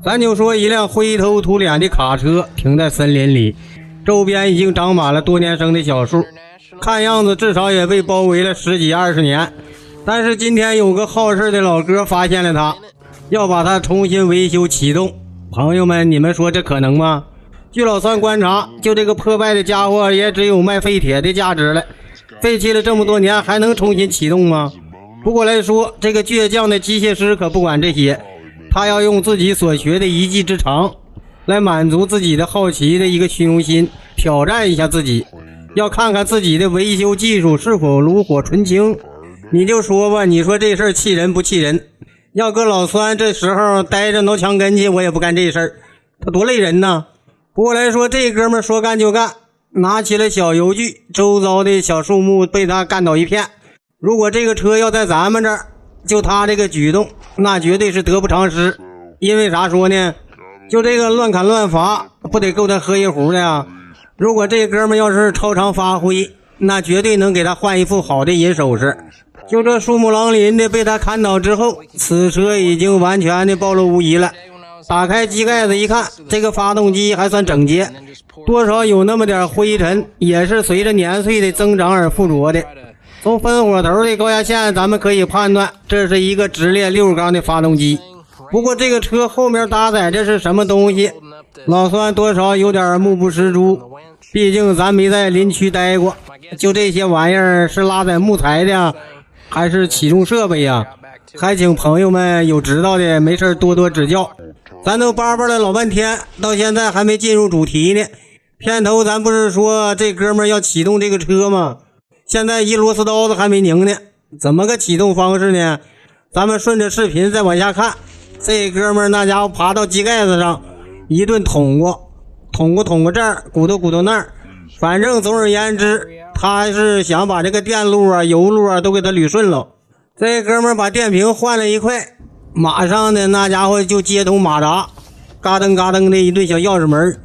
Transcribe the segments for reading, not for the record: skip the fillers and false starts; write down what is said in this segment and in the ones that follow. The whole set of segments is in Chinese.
咱就说一辆灰头土脸的卡车停在森林里，周边已经长满了多年生的小树，看样子至少也被包围了10几20年。但是今天有个好事的老哥发现了它，要把它重新维修启动。朋友们，你们说这可能吗？据老三观察，就这个破败的家伙也只有卖废铁的价值了，废弃了这么多年还能重新启动吗？不过来说，这个倔强的机械师可不管这些，他要用自己所学的一技之长来满足自己的好奇的一个虚荣心，挑战一下自己，要看看自己的维修技术是否炉火纯青。你就说吧，你说这事儿气人不气人？要搁老三这时候待着挠墙根去，我也不干这事儿，他多累人呢。不过来说，这哥们说干就干，拿起了小油锯，周遭的小树木被他干倒一片。如果这个车要在咱们这儿，就他这个举动，那绝对是得不偿失。因为啥说呢？就这个乱砍乱伐，不得够他喝一壶的呀。如果这哥们要是超常发挥，那绝对能给他换一副好的银首饰。就这树木狼林的被他砍倒之后，此车已经完全的暴露无遗了。打开机盖子一看，这个发动机还算整洁，多少有那么点灰尘，也是随着年岁的增长而附着的。从分火头的高压线咱们可以判断，这是一个直列6缸的发动机。不过这个车后面搭载这是什么东西，老算多少有点目不识珠，毕竟咱没在林区待过。就这些玩意儿是拉载木材的还是启动设备呀？还请朋友们有知道的没事多多指教。咱都叭叭了老半天，到现在还没进入主题呢。片头咱不是说这哥们要启动这个车吗？现在一螺丝刀子还没拧呢，怎么个启动方式呢？咱们顺着视频再往下看。这哥们那家伙爬到机盖子上，一顿捅过这儿，鼓捣那儿，反正总而言之，他是想把这个电路啊、油路啊都给他捋顺了。这哥们把电瓶换了一块，马上的那家伙就接通马达，嘎噔嘎噔的一顿小钥匙门。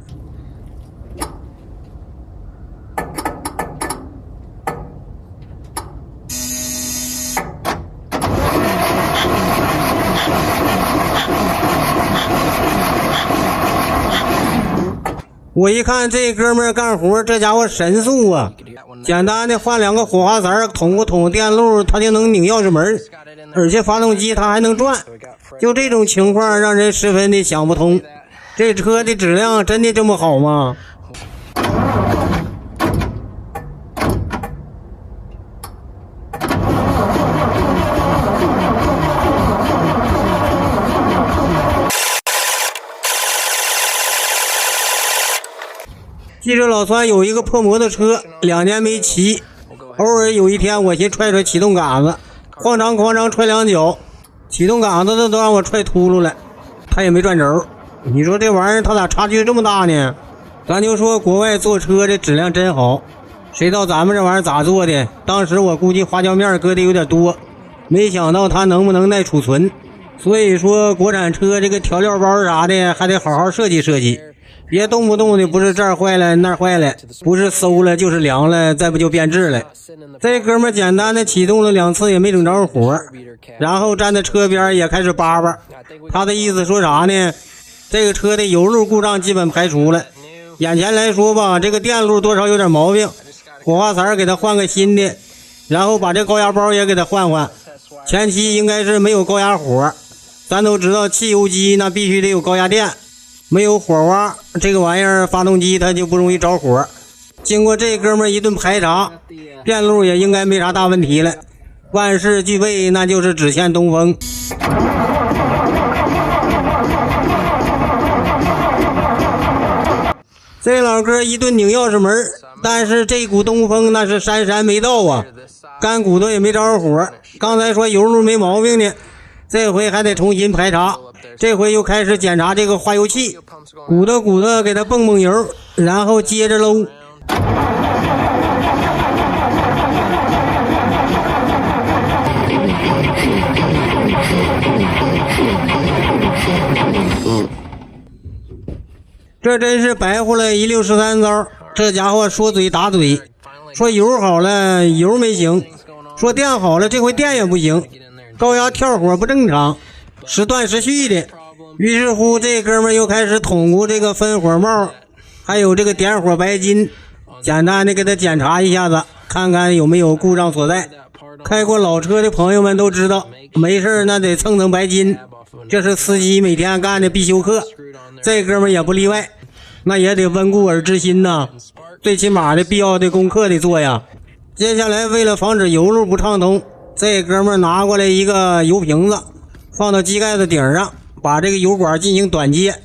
我一看这哥们干活，这家伙神速啊！简单的换2个火花塞，捅电路，他就能拧钥匙门，而且发动机他还能转。就这种情况让人十分的想不通，这车的质量真的这么好吗？记着老三有一个破摩托车，2年没骑，偶尔有一天我先踹启动杆子，哐当踹2脚，启动杆子都让我踹秃噜了，他也没转轴。你说这玩意儿他咋差距这么大呢？咱就说国外做车的质量真好，谁知道咱们这玩意儿咋做的？当时我估计花椒面搁的有点多，没想到它能不能耐储存。所以说国产车这个调料包啥的还得好好设计设计，别动不动的不是这儿坏了那儿坏了，不是馊了就是凉了，再不就变质了。这哥们简单的启动了2次也没整着火，然后站在车边也开始叭叭。他的意思说啥呢？这个车的油路故障基本排除了，眼前来说吧，这个电路多少有点毛病，火花塞给他换个新的，然后把这高压包也给他换换，前期应该是没有高压火。咱都知道汽油机那必须得有高压电，没有火花，这个玩意儿发动机它就不容易着火。经过这哥们一顿排查，电路也应该没啥大问题了，万事俱备，那就是只欠东风。这老哥一顿拧钥匙门，但是这股东风那是姗没到啊，干骨头也没着火。刚才说油路没毛病呢，这回还得重新排查，这回又开始检查这个化油器，鼓捣给它蹦油，然后接着搂。这真是白活了一溜13招。这家伙说嘴打嘴，说油好了油没行，说电好了这回电也不行，高压跳火不正常，时断时续的。于是乎这哥们又开始通过这个分火帽还有这个点火白金简单的给他检查一下子，看看有没有故障所在。开过老车的朋友们都知道，没事那得蹭蹭白金，这是司机每天干的必修课，这哥们也不例外，那也得温故而知新呐，最起码的必要的功课得做呀。接下来为了防止油路不畅通，这哥们拿过来一个油瓶子，放到机盖子顶上，把这个油管进行短接，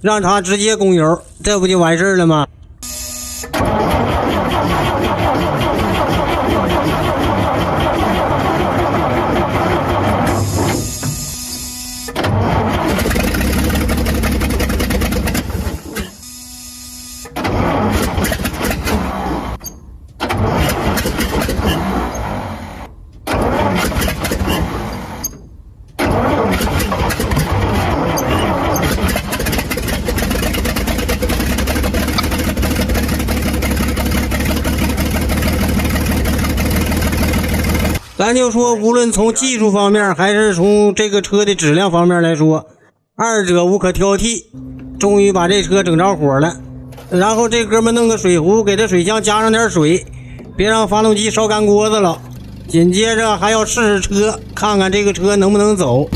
让它直接供油，这不就完事了吗？咱就说无论从技术方面还是从这个车的质量方面来说，二者无可挑剔，终于把这车整着火了。然后这哥们弄个水壶，给这水箱加上点水，别让发动机烧干锅子了。紧接着还要试试车，看看这个车能不能走。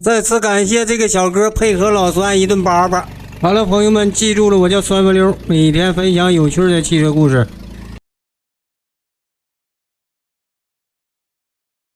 再次感谢这个小哥配合老酸一顿叭叭。好了，朋友们，记住了，我叫酸不溜，每天分享有趣的汽车故事。